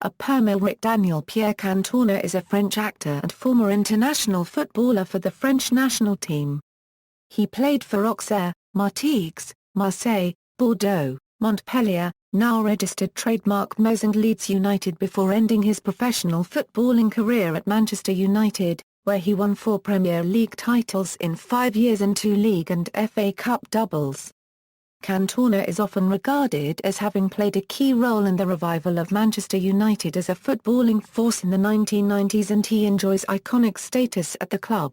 Éric Daniel Pierre Cantona is a French actor and former international footballer for the French national team. He played for Auxerre, Martigues, Marseille, Bordeaux, Montpellier, now registered trademark Nîmes and Leeds United before ending his professional footballing career at Manchester United, where he won 4 Premier League titles in 5 years and 2 League and FA Cup doubles. Cantona is often regarded as having played a key role in the revival of Manchester United as a footballing force in the 1990s, and he enjoys iconic status at the club.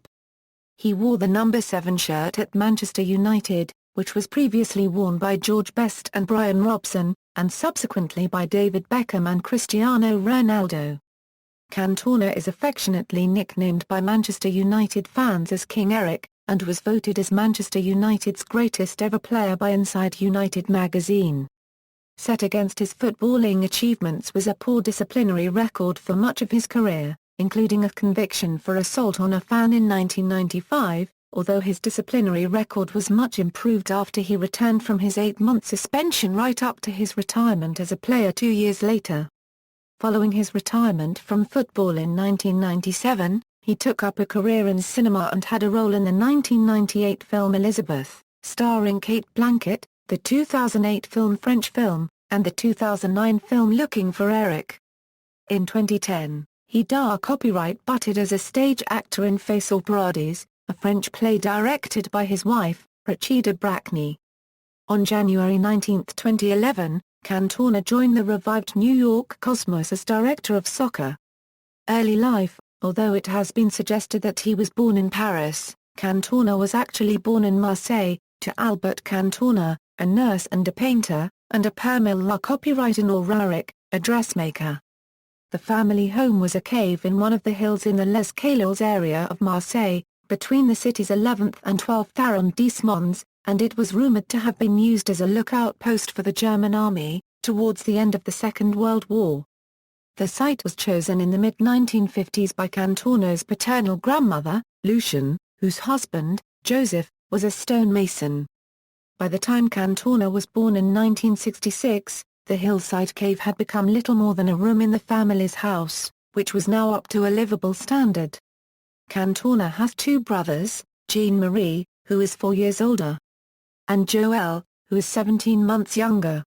He wore the number 7 shirt at Manchester United, which was previously worn by George Best and Bryan Robson, and subsequently by David Beckham and Cristiano Ronaldo. Cantona is affectionately nicknamed by Manchester United fans as King Eric, and was voted as Manchester United's greatest ever player by Inside United magazine. Set against his footballing achievements was a poor disciplinary record for much of his career, including a conviction for assault on a fan in 1995, although his disciplinary record was much improved after he returned from his 8-month suspension right up to his retirement as a player 2 years later. Following his retirement from football in 1997, he took up a career in cinema and had a role in the 1998 film Elizabeth, starring Kate Blanchett, the 2008 film French Film, and the 2009 film Looking for Eric. In 2010, he copyright-butted as a stage actor in Face or Paradis, a French play directed by his wife, Rachida Brackney. On January 19, 2011, Cantona joined the revived New York Cosmos as director of soccer. Early life. Although it has been suggested that he was born in Paris, Cantona was actually born in Marseille, to Albert Cantona, a nurse and a painter, and a Pamela La copyright in Auraric, a dressmaker. The family home was a cave in one of the hills in the Les Calots area of Marseille, between the city's 11th and 12th arrondissements, and it was rumored to have been used as a lookout post for the German army, towards the end of the Second World War. The site was chosen in the mid-1950s by Cantona's paternal grandmother, Lucien, whose husband, Joseph, was a stonemason. By the time Cantona was born in 1966, the hillside cave had become little more than a room in the family's house, which was now up to a livable standard. Cantona has 2 brothers, Jean-Marie, who is 4 years older, and Joël, who is 17 months younger.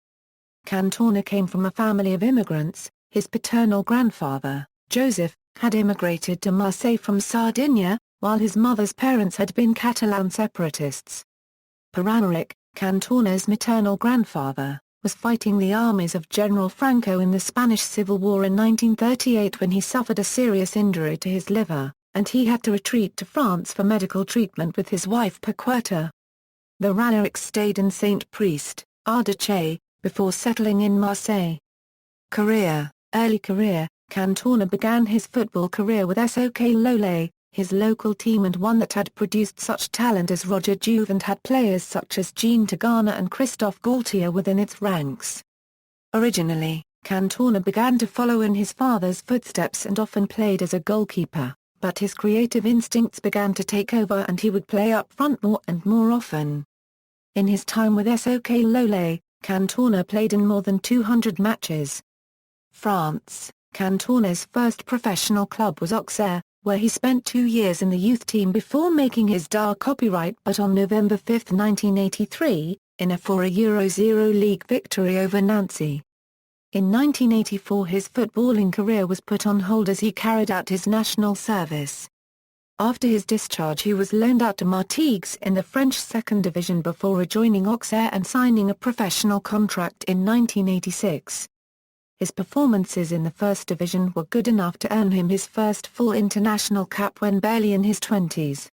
Cantona came from a family of immigrants. His paternal grandfather, Joseph, had immigrated to Marseille from Sardinia, while his mother's parents had been Catalan separatists. Éric, Cantona's maternal grandfather, was fighting the armies of General Franco in the Spanish Civil War in 1938 when he suffered a serious injury to his liver, and he had to retreat to France for medical treatment with his wife Paquita. The Éric stayed in Saint-Priest, Ardèche, before settling in Marseille. Early career, Cantona began his football career with Auxerre Lolé, his local team, and one that had produced such talent as Roger Juve and had players such as Jean Tigana and Christophe Galtier within its ranks. Originally, Cantona began to follow in his father's footsteps and often played as a goalkeeper, but his creative instincts began to take over and he would play up front more and more often. In his time with Auxerre Lolé, Cantona played in more than 200 matches. France, Cantona's first professional club was Auxerre, where he spent 2 years in the youth team before making his copyright but on November 5, 1983, in a 4-0 League victory over Nancy. In 1984 his footballing career was put on hold as he carried out his national service. After his discharge he was loaned out to Martigues in the French second division before rejoining Auxerre and signing a professional contract in 1986. His performances in the first division were good enough to earn him his first full international cap when barely in his 20s.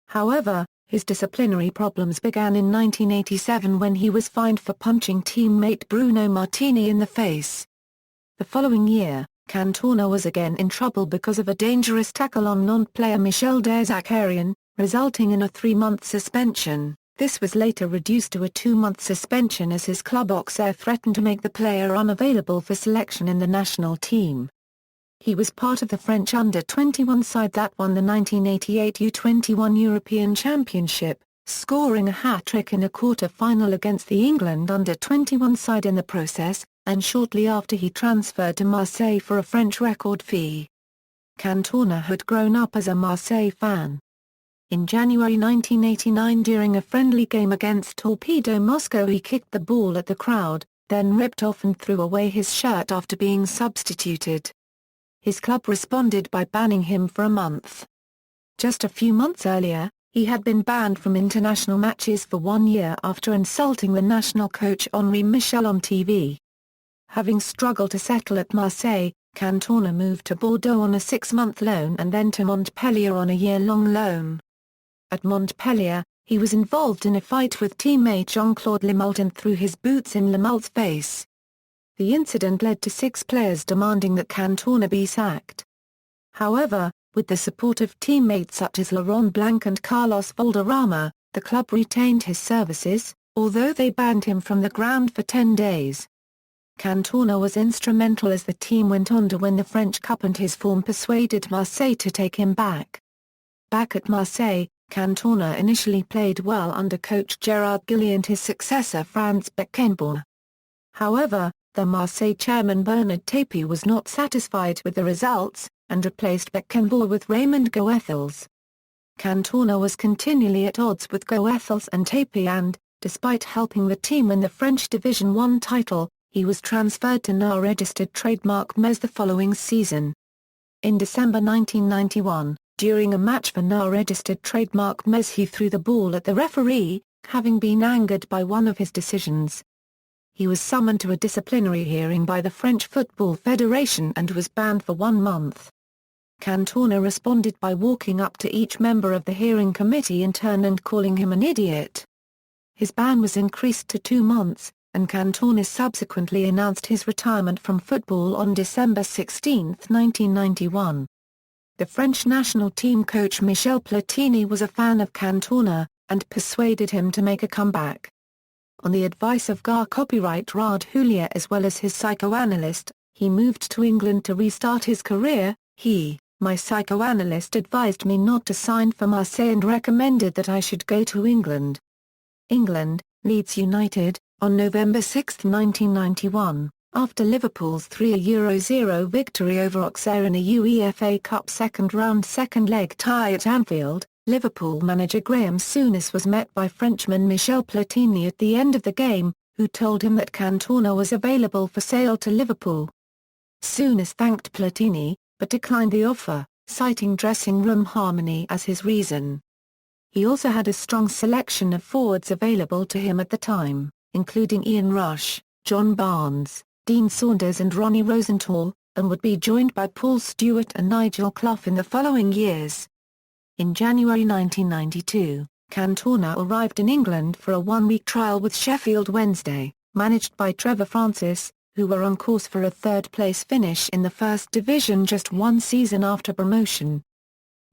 However, his disciplinary problems began in 1987 when he was fined for punching teammate Bruno Martini in the face. The following year, Cantona was again in trouble because of a dangerous tackle on non-player Michel Derzakarian, resulting in a 3-month suspension. This was later reduced to a 2-month suspension as his club Auxerre threatened to make the player unavailable for selection in the national team. He was part of the French under-21 side that won the 1988 U21 European Championship, scoring a hat-trick in a quarter-final against the England under-21 side in the process, and shortly after he transferred to Marseille for a French record fee. Cantona had grown up as a Marseille fan. In January 1989 during a friendly game against Torpedo Moscow he kicked the ball at the crowd, then ripped off and threw away his shirt after being substituted. His club responded by banning him for a month. Just a few months earlier, he had been banned from international matches for 1 year after insulting the national coach Henri Michel on TV. Having struggled to settle at Marseille, Cantona moved to Bordeaux on a 6-month loan and then to Montpellier on a year-long loan. At Montpellier, he was involved in a fight with teammate Jean-Claude Lemoult and threw his boots in Lemoult's face. The incident led to 6 players demanding that Cantona be sacked. However, with the support of teammates such as Laurent Blanc and Carlos Valderrama, the club retained his services, although they banned him from the ground for 10 days. Cantona was instrumental as the team went on to win the French Cup and his form persuaded Marseille to take him back. Back at Marseille, Cantona initially played well under coach Gérard Gilly and his successor Franz Beckenbauer. However, the Marseille chairman Bernard Tapie was not satisfied with the results, and replaced Beckenbauer with Raymond Goethals. Cantona was continually at odds with Goethals and Tapie and, despite helping the team win the French Division 1 title, he was transferred to now-registered trademark Metz the following season. In December 1991, during a match for now-registered trademark Metz he threw the ball at the referee, having been angered by one of his decisions. He was summoned to a disciplinary hearing by the French Football Federation and was banned for 1 month. Cantona responded by walking up to each member of the hearing committee in turn and calling him an idiot. His ban was increased to 2 months, and Cantona subsequently announced his retirement from football on December 16, 1991. The French national team coach Michel Platini was a fan of Cantona, and persuaded him to make a comeback. On the advice of Gare copyright Rad Hulier as well as his psychoanalyst, he moved to England to restart his career. My psychoanalyst advised me not to sign for Marseille and recommended that I should go to England. England, Leeds United, on November 6, 1991, after Liverpool's 3-0 victory over Auxerre in a UEFA Cup second-round second-leg tie at Anfield, Liverpool manager Graham Souness was met by Frenchman Michel Platini at the end of the game, who told him that Cantona was available for sale to Liverpool. Souness thanked Platini, but declined the offer, citing dressing room harmony as his reason. He also had a strong selection of forwards available to him at the time, including Ian Rush, John Barnes, Dean Saunders and Ronnie Rosenthal, and would be joined by Paul Stewart and Nigel Clough in the following years. In January 1992, Cantona arrived in England for a 1-week trial with Sheffield Wednesday, managed by Trevor Francis, who were on course for a third-place finish in the First Division just 1 season after promotion.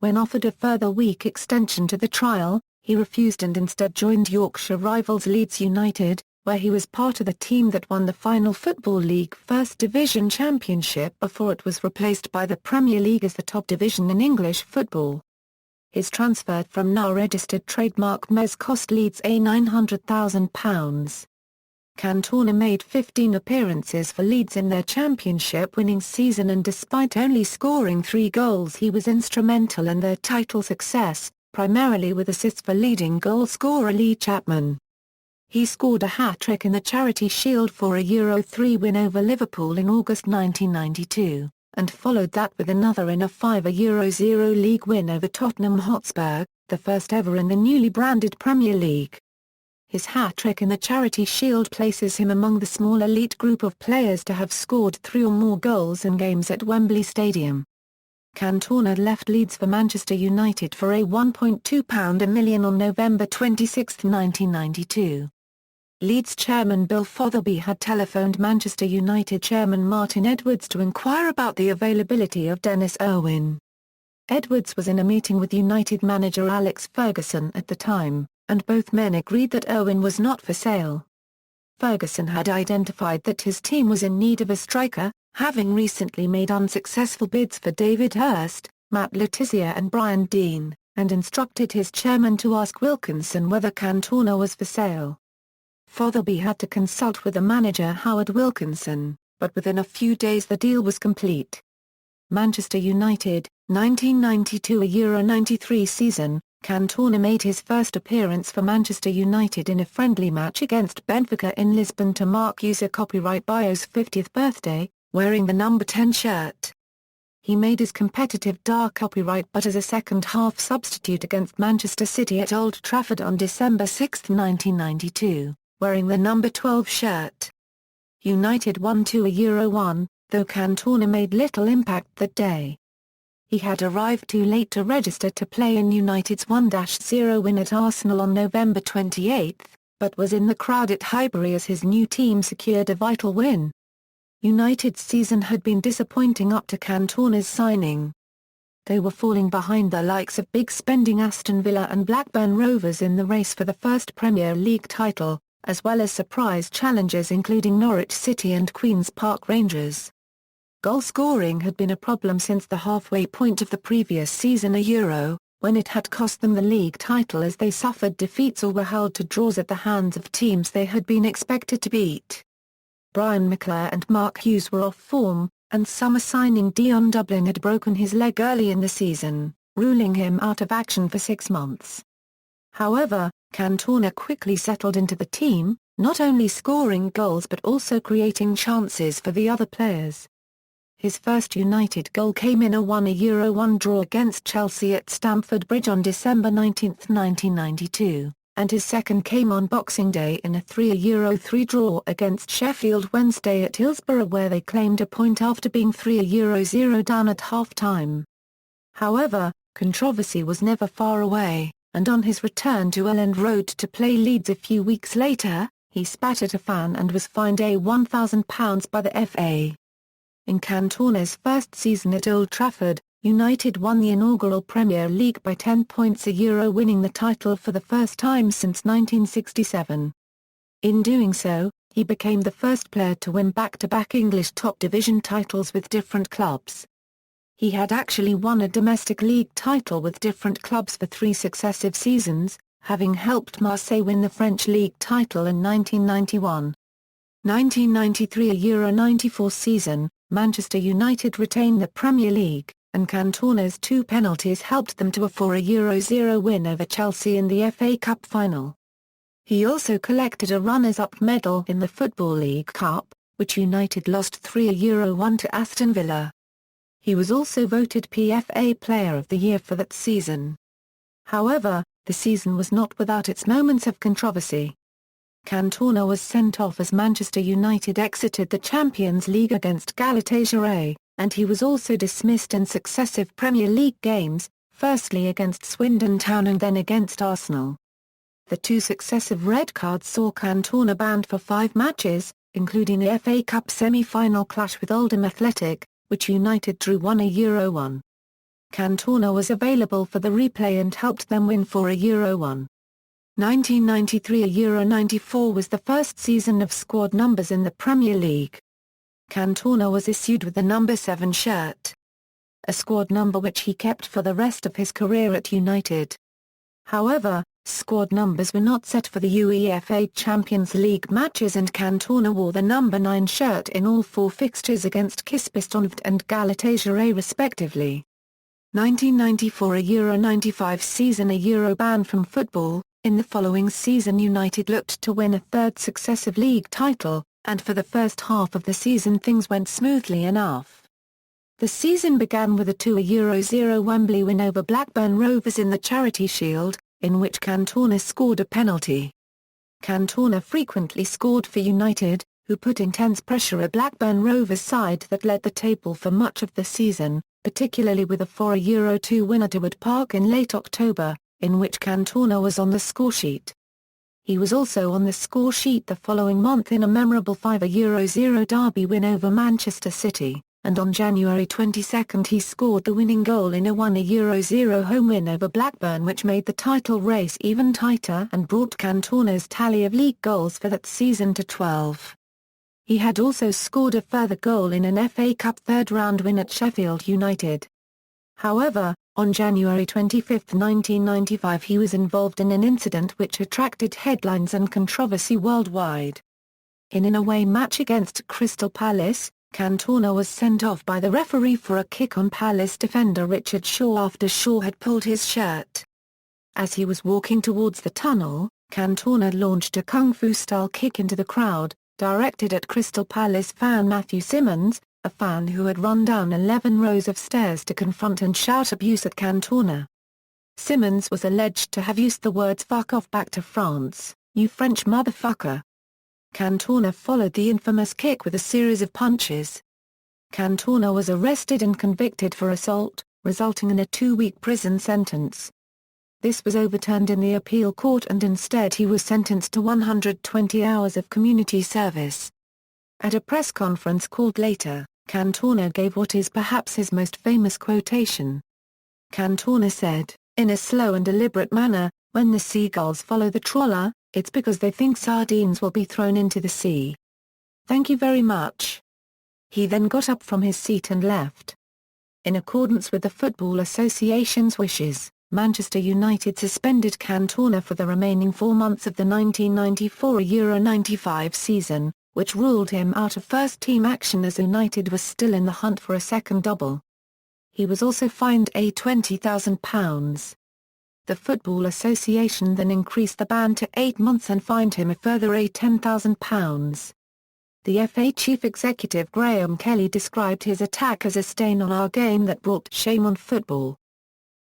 When offered a further week extension to the trial, he refused and instead joined Yorkshire rivals Leeds United, where he was part of the team that won the final Football League First Division Championship before it was replaced by the Premier League as the top division in English football. His transfer from now-registered trademark Metz cost Leeds £900,000. Cantona made 15 appearances for Leeds in their championship-winning season and despite only scoring 3 goals he was instrumental in their title success, primarily with assists for leading goal-scorer Lee Chapman. He scored a hat-trick in the Charity Shield for a Euro 3 win over Liverpool in August 1992, and followed that with another in a €5 league win over Tottenham Hotspur, the first ever in the newly branded Premier League. His hat-trick in the Charity Shield places him among the small elite group of players to have scored 3 or more goals in games at Wembley Stadium. Cantona left Leeds for Manchester United for a £1.2 million on November 26, 1992. Leeds chairman Bill Fotherby had telephoned Manchester United chairman Martin Edwards to inquire about the availability of Dennis Irwin. Edwards was in a meeting with United manager Alex Ferguson at the time, and both men agreed that Irwin was not for sale. Ferguson had identified that his team was in need of a striker, having recently made unsuccessful bids for David Hirst, Matt Le Tissier and Brian Deane, and instructed his chairman to ask Wilkinson whether Cantona was for sale. Fotherby had to consult with the manager Howard Wilkinson, but within a few days the deal was complete. Manchester United, 1992 Euro 93 season, Cantona made his first appearance for Manchester United in a friendly match against Benfica in Lisbon to mark user copyright Bio's 50th birthday, wearing the number 10 shirt. He made his competitive dark copyright but as a second-half substitute against Manchester City at Old Trafford on December 6, 1992, wearing the number 12 shirt. United won 2-1, though Cantona made little impact that day. He had arrived too late to register to play in United's 1-0 win at Arsenal on November 28, but was in the crowd at Highbury as his new team secured a vital win. United's season had been disappointing up to Cantona's signing. They were falling behind the likes of big-spending Aston Villa and Blackburn Rovers in the race for the first Premier League title, as well as surprise challengers including Norwich City and Queen's Park Rangers. Goal scoring had been a problem since the halfway point of the previous season Euro, when it had cost them the league title as they suffered defeats or were held to draws at the hands of teams they had been expected to beat. Brian McClare and Mark Hughes were off form, and summer signing Dion Dublin had broken his leg early in the season, ruling him out of action for 6 months. However, Cantona quickly settled into the team, not only scoring goals but also creating chances for the other players. His first United goal came in a 1-1 draw against Chelsea at Stamford Bridge on December 19, 1992, and his second came on Boxing Day in a 3-3 draw against Sheffield Wednesday at Hillsborough where they claimed a point after being 3-0 down at half-time. However, controversy was never far away, and on his return to Elland Road to play Leeds a few weeks later, he spat at a fan and was fined £1,000 by the FA. In Cantona's first season at Old Trafford, United won the inaugural Premier League by 10 points winning the title for the first time since 1967. In doing so, he became the first player to win back-to-back English top division titles with different clubs. He had actually won a domestic league title with different clubs for 3 successive seasons, having helped Marseille win the French league title in 1991. 1993 Euro 94 season, Manchester United retained the Premier League, and Cantona's 2 penalties helped them to a 4-0 win over Chelsea in the FA Cup final. He also collected a runners-up medal in the Football League Cup, which United lost 3-1 to Aston Villa. He was also voted PFA Player of the Year for that season. However, the season was not without its moments of controversy. Cantona was sent off as Manchester United exited the Champions League against Galatasaray, and he was also dismissed in successive Premier League games, firstly against Swindon Town and then against Arsenal. The 2 successive red cards saw Cantona banned for 5 matches, including the FA Cup semi-final clash with Oldham Athletic, which United drew 1-1. Cantona was available for the replay and helped them win 4-1. 1993 Euro 94 was the first season of squad numbers in the Premier League. Cantona was issued with the number 7 shirt, a squad number which he kept for the rest of his career at United. However, squad numbers were not set for the UEFA Champions League matches and Cantona wore the number 9 shirt in all 4 fixtures against Kispistonsvd and Galatasaray respectively. 1994 Euro 95 season a Euro ban from football. In the following season United looked to win a 3rd successive league title, and for the first half of the season things went smoothly enough. The season began with a 2-0 Wembley win over Blackburn Rovers in the Charity Shield, in which Cantona scored a penalty. Cantona frequently scored for United, who put intense pressure at Blackburn Rovers side that led the table for much of the season, particularly with a 4-2 win at Wood Park in late October, in which Cantona was on the scoresheet. He was also on the scoresheet the following month in a memorable 5-0 derby win over Manchester City, and on January 22 he scored the winning goal in a 1-0 home win over Blackburn which made the title race even tighter and brought Cantona's tally of league goals for that season to 12. He had also scored a further goal in an FA Cup third-round win at Sheffield United. However, On January 25, 1995 he was involved in an incident which attracted headlines and controversy worldwide. In an away match against Crystal Palace, Cantona was sent off by the referee for a kick on Palace defender Richard Shaw after Shaw had pulled his shirt. As he was walking towards the tunnel, Cantona launched a kung fu-style kick into the crowd, directed at Crystal Palace fan Matthew Simmons, a fan who had run down 11 rows of stairs to confront and shout abuse at Cantona. Simmons was alleged to have used the words "fuck off back to France, you French motherfucker." Cantona followed the infamous kick with a series of punches. Cantona was arrested and convicted for assault, resulting in a 2-week prison sentence. This was overturned in the appeal court and instead he was sentenced to 120 hours of community service. At a press conference called later, Cantona gave what is perhaps his most famous quotation. Cantona said, in a slow and deliberate manner, "When the seagulls follow the trawler, it's because they think sardines will be thrown into the sea. Thank you very much." He then got up from his seat and left. In accordance with the Football Association's wishes, Manchester United suspended Cantona for the remaining 4 months of the 1994 Euro 95 season, which ruled him out of first-team action as United was still in the hunt for a second double. He was also fined £20,000. The Football Association then increased the ban to 8 months and fined him a further £10,000. The FA chief executive Graham Kelly described his attack as a stain on our game that brought shame on football.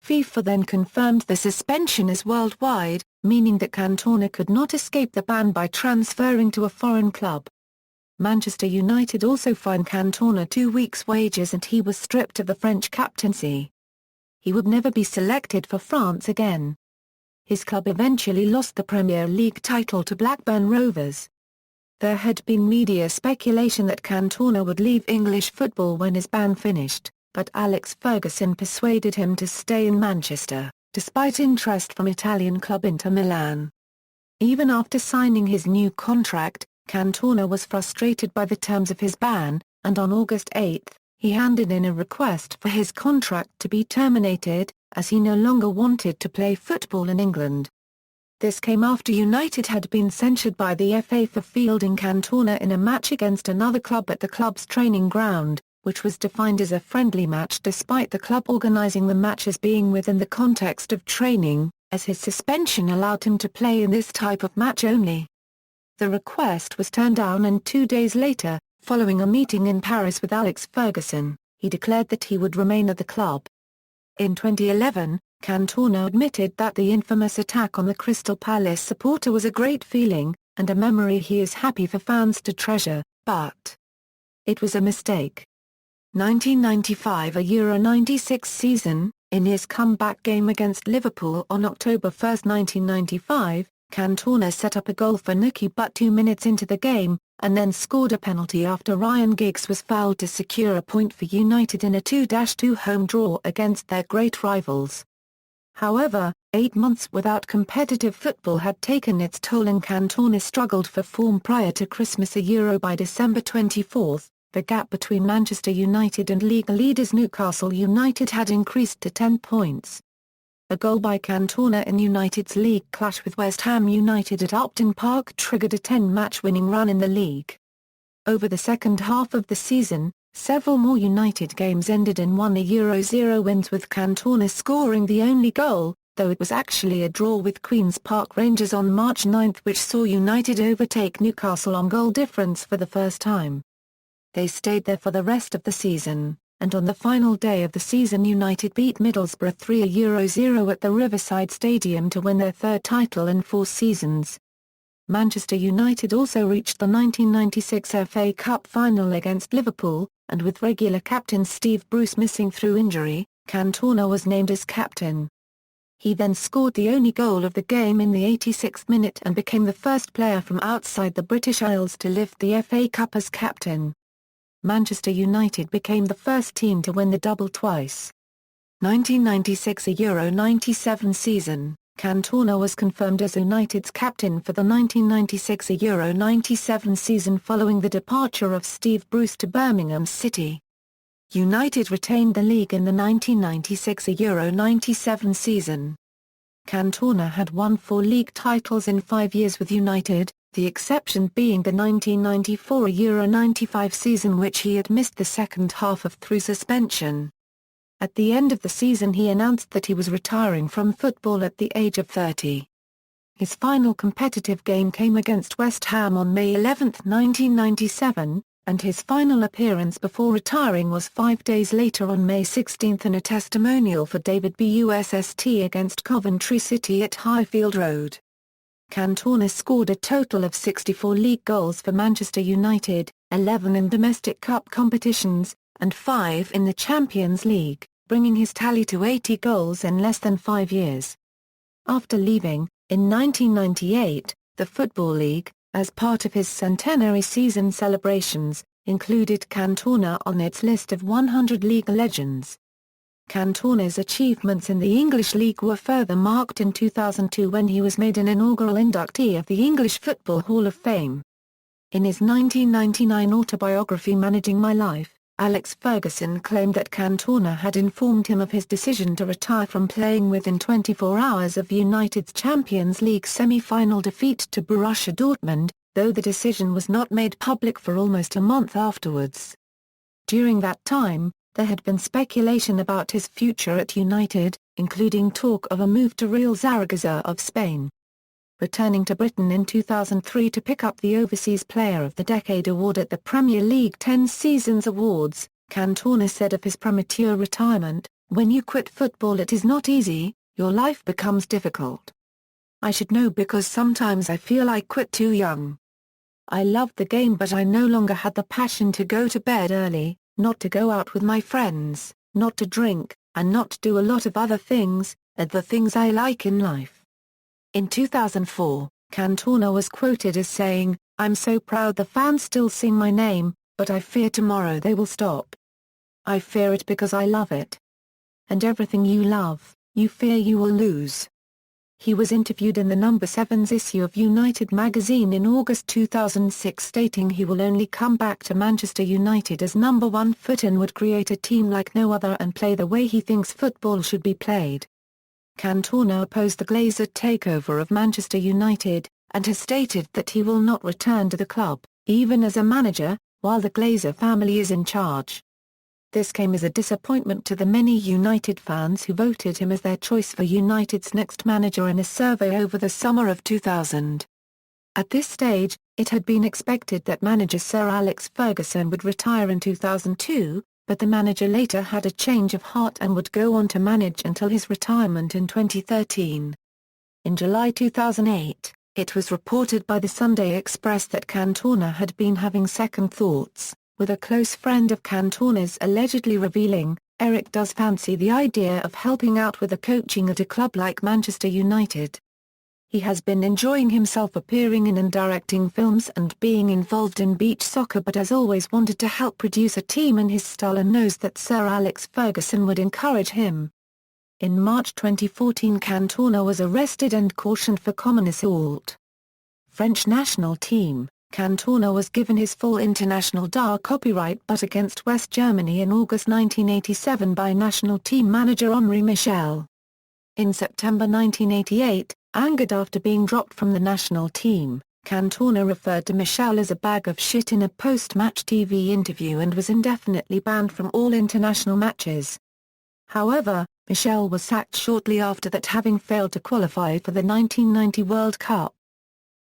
FIFA then confirmed the suspension is worldwide, meaning that Cantona could not escape the ban by transferring to a foreign club. Manchester United also fined Cantona 2 weeks' wages and he was stripped of the French captaincy. He would never be selected for France again. His club eventually lost the Premier League title to Blackburn Rovers. There had been media speculation that Cantona would leave English football when his ban finished, but Alex Ferguson persuaded him to stay in Manchester, despite interest from Italian club Inter Milan. Even after signing his new contract, Cantona was frustrated by the terms of his ban, and on August 8, he handed in a request for his contract to be terminated, as he no longer wanted to play football in England. This came after United had been censured by the FA for fielding Cantona in a match against another club at the club's training ground, which was defined as a friendly match despite the club organising the match as being within the context of training, as his suspension allowed him to play in this type of match only. The request was turned down and 2 days later, following a meeting in Paris with Alex Ferguson, he declared that he would remain at the club. In 2011, Cantona admitted that the infamous attack on the Crystal Palace supporter was a great feeling, and a memory he is happy for fans to treasure, but it was a mistake. 1995 a Euro 96 season, in his comeback game against Liverpool on October 1, 1995, Cantona set up a goal for Nicky Butt 2 minutes into the game, and then scored a penalty after Ryan Giggs was fouled to secure a point for United in a 2-2 home draw against their great rivals. However, 8 months without competitive football had taken its toll and Cantona struggled for form prior to Christmas a Euro. By December 24, the gap between Manchester United and league leaders Newcastle United had increased to 10 points. A goal by Cantona in United's league clash with West Ham United at Upton Park triggered a 10-match winning run in the league. Over the second half of the season, several more United games ended in 1-0 wins with Cantona scoring the only goal, though it was actually a draw with Queen's Park Rangers on March 9 which saw United overtake Newcastle on goal difference for the first time. They stayed there for the rest of the season, and on the final day of the season United beat Middlesbrough 3-0 at the Riverside Stadium to win their third title in 4 seasons. Manchester United also reached the 1996 FA Cup final against Liverpool, and with regular captain Steve Bruce missing through injury, Cantona was named as captain. He then scored the only goal of the game in the 86th minute and became the first player from outside the British Isles to lift the FA Cup as captain. Manchester United became the first team to win the double twice. 1996 a Euro 97 season, Cantona was confirmed as United's captain for the 1996 a Euro 97 season following the departure of Steve Bruce to Birmingham City. United retained the league in the 1996–97 season. Cantona had won 4 league titles in 5 years with United, the exception being the 1994–95 season, which he had missed the second half of through suspension. At the end of the season he announced that he was retiring from football at the age of 30. His final competitive game came against West Ham on May 11, 1997, and his final appearance before retiring was 5 days later on May 16 in a testimonial for David Bussst against Coventry City at Highfield Road. Cantona scored a total of 64 league goals for Manchester United, 11 in domestic cup competitions, and 5 in the Champions League, bringing his tally to 80 goals in less than 5 years. After leaving, in 1998, the Football League, as part of his centenary season celebrations, included Cantona on its list of 100 league legends. Cantona's achievements in the English League were further marked in 2002 when he was made an inaugural inductee of the English Football Hall of Fame. In his 1999 autobiography Managing My Life, Alex Ferguson claimed that Cantona had informed him of his decision to retire from playing within 24 hours of United's Champions League semi-final defeat to Borussia Dortmund, though the decision was not made public for almost a month afterwards. During that time, there had been speculation about his future at United, including talk of a move to Real Zaragoza of Spain. Returning to Britain in 2003 to pick up the Overseas Player of the Decade award at the Premier League 10 Seasons Awards, Cantona said of his premature retirement, "When you quit football it is not easy, your life becomes difficult. I should know because sometimes I feel I quit too young. I loved the game but I no longer had the passion to go to bed early, not to go out with my friends, not to drink, and not to do a lot of other things, the things I like in life." In 2004, Cantona was quoted as saying, "I'm so proud the fans still sing my name, but I fear tomorrow they will stop. I fear it because I love it. And everything you love, you fear you will lose." He was interviewed in the No. 7's issue of United magazine in August 2006 stating he will only come back to Manchester United as number 1 foot and would create a team like no other and play the way he thinks football should be played. Cantona opposed the Glazer takeover of Manchester United, and has stated that he will not return to the club, even as a manager, while the Glazer family is in charge. This came as a disappointment to the many United fans who voted him as their choice for United's next manager in a survey over the summer of 2000. At this stage, it had been expected that manager Sir Alex Ferguson would retire in 2002, but the manager later had a change of heart and would go on to manage until his retirement in 2013. In July 2008, it was reported by the Sunday Express that Cantona had been having second thoughts, with a close friend of Cantona's allegedly revealing, "Eric does fancy the idea of helping out with the coaching at a club like Manchester United. He has been enjoying himself appearing in and directing films and being involved in beach soccer but has always wanted to help produce a team in his style and knows that Sir Alex Ferguson would encourage him." In March 2014 Cantona was arrested and cautioned for common assault. French national team. Cantona was given his full international DA copyright but against West Germany in August 1987 by national team manager Henri Michel. In September 1988, angered after being dropped from the national team, Cantona referred to Michel as a bag of shit in a post-match TV interview and was indefinitely banned from all international matches. However, Michel was sacked shortly after that, having failed to qualify for the 1990 World Cup.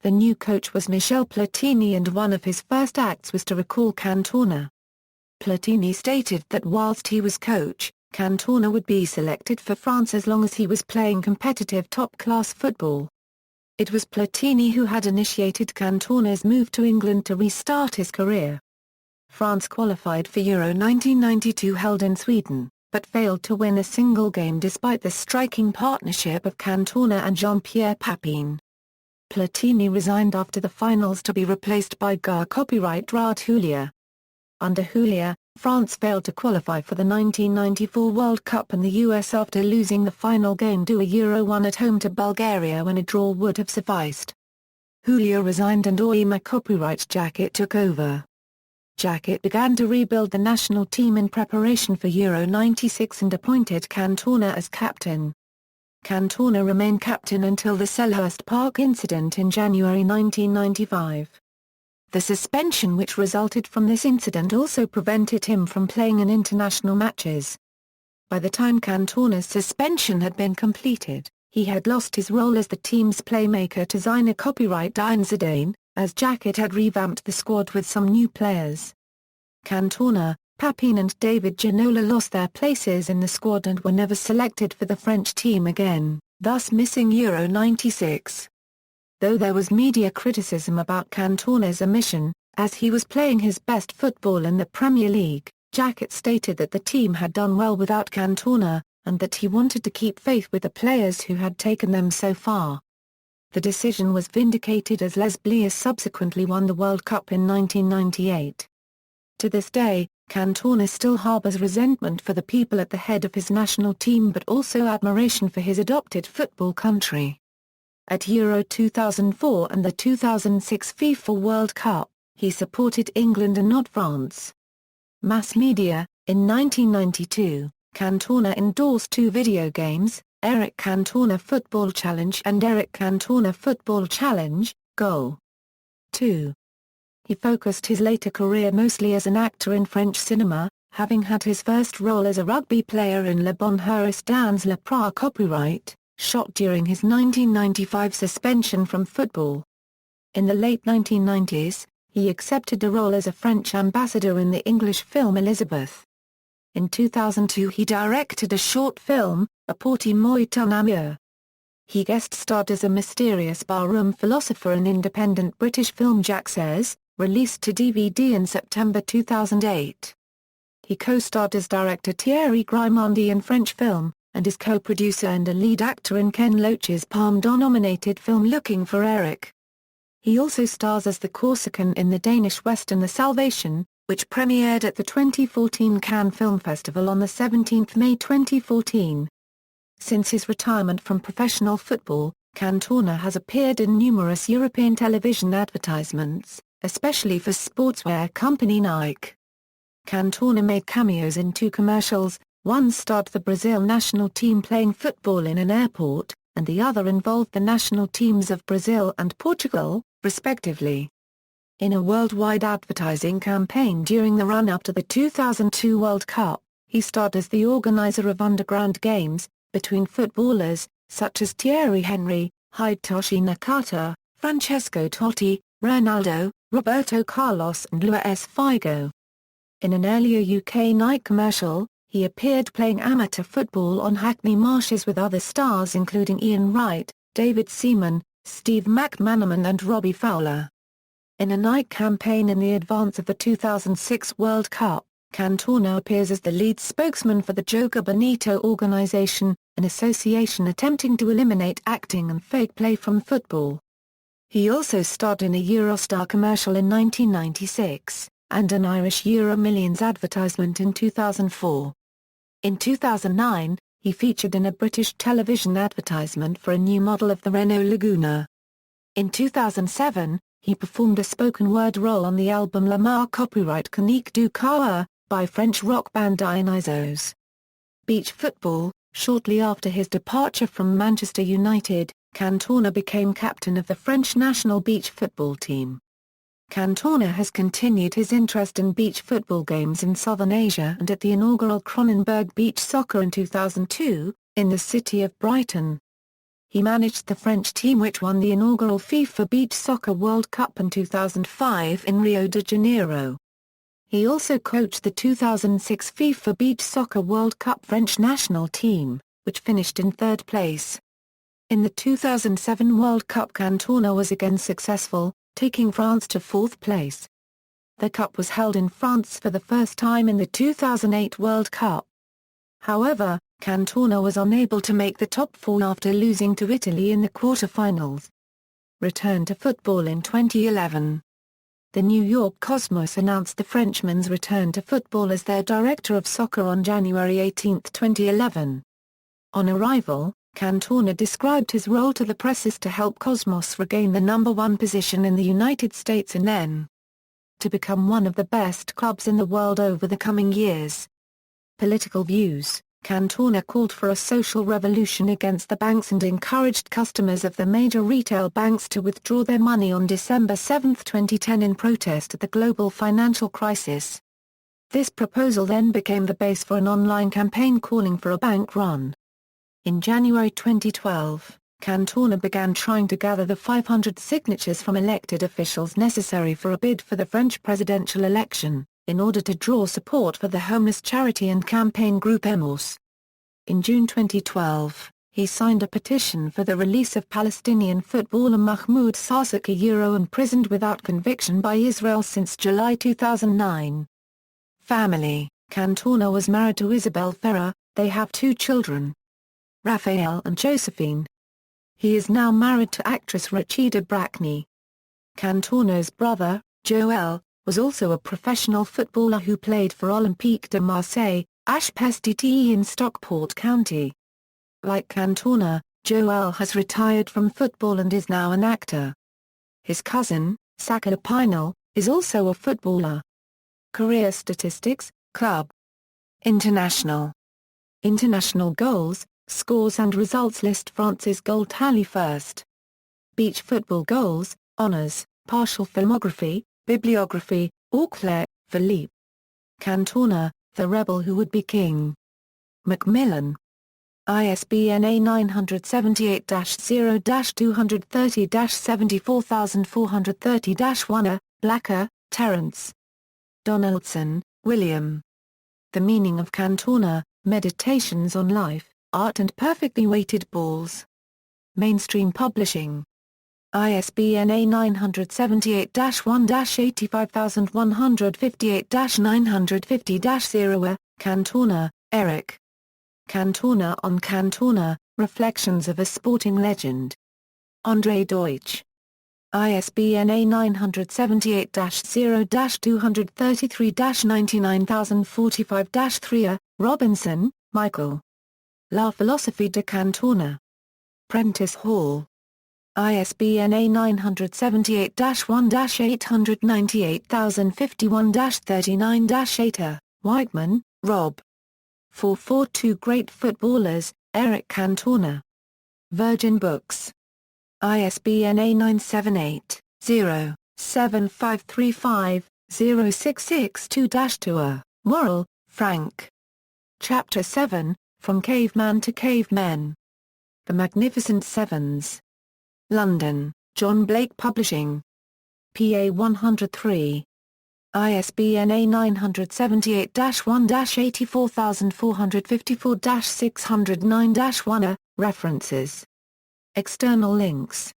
The new coach was Michel Platini and one of his first acts was to recall Cantona. Platini stated that whilst he was coach, Cantona would be selected for France as long as he was playing competitive top-class football. It was Platini who had initiated Cantona's move to England to restart his career. France qualified for Euro 1992 held in Sweden, but failed to win a single game despite the striking partnership of Cantona and Jean-Pierre Papin. Platini resigned after the finals to be replaced by GA copyright Rad Julia. Under Julia, France failed to qualify for the 1994 World Cup and the US after losing the final game to a Euro 1 at home to Bulgaria when a draw would have sufficed. Julia resigned and OIMA copyright jacket took over. Jacket began to rebuild the national team in preparation for Euro '96 and appointed Cantona as captain. Cantona remained captain until the Selhurst Park incident in January 1995. The suspension which resulted from this incident also prevented him from playing in international matches. By the time Cantona's suspension had been completed, he had lost his role as the team's playmaker to Zinedine Zidane, as Jacket had revamped the squad with some new players. Cantona, Papin and David Ginola lost their places in the squad and were never selected for the French team again, thus missing Euro '96. Though there was media criticism about Cantona's omission, as he was playing his best football in the Premier League, Jacket stated that the team had done well without Cantona, and that he wanted to keep faith with the players who had taken them so far. The decision was vindicated as Les Bleus subsequently won the World Cup in 1998. To this day, Cantona still harbours resentment for the people at the head of his national team but also admiration for his adopted football country. At Euro 2004 and the 2006 FIFA World Cup, he supported England and not France. Mass media. In 1992, Cantona endorsed two video games, Éric Cantona Football Challenge and Éric Cantona Football Challenge, Goal 2. He focused his later career mostly as an actor in French cinema, having had his first role as a rugby player in Le Bon Heureux dans le Pré copyright, shot during his 1995 suspension from football. In the late 1990s, he accepted a role as a French ambassador in the English film Elizabeth. In 2002 he directed a short film, A Petit Mot Un Amour. He guest-starred as a mysterious barroom philosopher in independent British film Jack Says, released to DVD in September 2008. He co-starred as director Thierry Grimandi in French film, and is co-producer and a lead actor in Ken Loach's Palme d'Or-nominated film Looking for Eric. He also stars as the Corsican in the Danish western The Salvation, which premiered at the 2014 Cannes Film Festival on 17 May 2014. Since his retirement from professional football, Cantona has appeared in numerous European television advertisements, especially for sportswear company Nike. Cantona made cameos in two commercials, one starred the Brazil national team playing football in an airport, and the other involved the national teams of Brazil and Portugal, respectively. In a worldwide advertising campaign during the run-up to the 2002 World Cup, he starred as the organizer of underground games, between footballers, such as Thierry Henry, Hidetoshi Nakata, Francesco Totti, Ronaldo, Roberto Carlos and Luis Figo. In an earlier UK Nike commercial, he appeared playing amateur football on Hackney Marshes with other stars including Ian Wright, David Seaman, Steve McManaman and Robbie Fowler. In a Nike campaign in the advance of the 2006 World Cup, Cantona appears as the lead spokesman for the Joga Bonito organization, an association attempting to eliminate acting and fake play from football. He also starred in a Eurostar commercial in 1996, and an Irish Euro Millions advertisement in 2004. In 2009, he featured in a British television advertisement for a new model of the Renault Laguna. In 2007, he performed a spoken-word role on the album La Mar copyright Conique du Coeur, by French rock band Dionysos. Beach football. Shortly after his departure from Manchester United, Cantona became captain of the French national beach football team. Cantona has continued his interest in beach football games in Southern Asia and at the inaugural Kronenberg Beach Soccer in 2002, in the city of Brighton. He managed the French team which won the inaugural FIFA Beach Soccer World Cup in 2005 in Rio de Janeiro. He also coached the 2006 FIFA Beach Soccer World Cup French national team, which finished in third place. In the 2007 World Cup Cantona was again successful, taking France to fourth place. The cup was held in France for the first time in the 2008 World Cup. However, Cantona was unable to make the top four after losing to Italy in the quarter-finals. Return to football in 2011. The New York Cosmos announced the Frenchman's return to football as their director of soccer on January 18, 2011. On arrival, Cantona described his role to the press as to help Cosmos regain the number one position in the United States and then to become one of the best clubs in the world over the coming years. Political views: Cantona called for a social revolution against the banks and encouraged customers of the major retail banks to withdraw their money on December 7, 2010 in protest at the global financial crisis. This proposal then became the base for an online campaign calling for a bank run. In January 2012, Cantona began trying to gather the 500 signatures from elected officials necessary for a bid for the French presidential election, in order to draw support for the homeless charity and campaign group Emos. In June 2012, he signed a petition for the release of Palestinian footballer Mahmoud Sarsaki imprisoned without conviction by Israel since July 2009. Family: Cantona was married to Isabel Ferrer, they have 2 children, Raphael and Josephine. He is now married to actress Rachida Brakni. Cantona's brother, Joel, was also a professional footballer who played for Olympique de Marseille, HPSTTE in Stockport County. Like Cantona, Joel has retired from football and is now an actor. His cousin, Saka Pinal, is also a footballer. Career statistics: Club. International goals, scores and results list France's goal tally first. Beach football goals, honours, partial filmography, bibliography, Auxerre, Philippe. Cantona, the rebel who would be king. Macmillan. ISBN A978-0-230-74430-1. Blacker, Terence. Donaldson, William. The Meaning of Cantona, Meditations on Life, Art and Perfectly Weighted Balls. Mainstream Publishing. ISBN A978-85158-950-0. Cantona, Éric. Cantona on Cantona, Reflections of a Sporting Legend. André Deutsch. ISBN A978-0-233-99045-3. Robinson, Michael. La Philosophie de Cantona. Prentice Hall. ISBN A978-1-898051-39-8. Whiteman, Rob. 442 Great Footballers, Éric Cantona. Virgin Books. ISBN A978-0-7535-0662-2. Worrell, Frank. Chapter 7, From Caveman to Cavemen. The Magnificent Sevens. London, John Blake Publishing. PA 103. ISBN A978-1-84454-609-1. References. External links.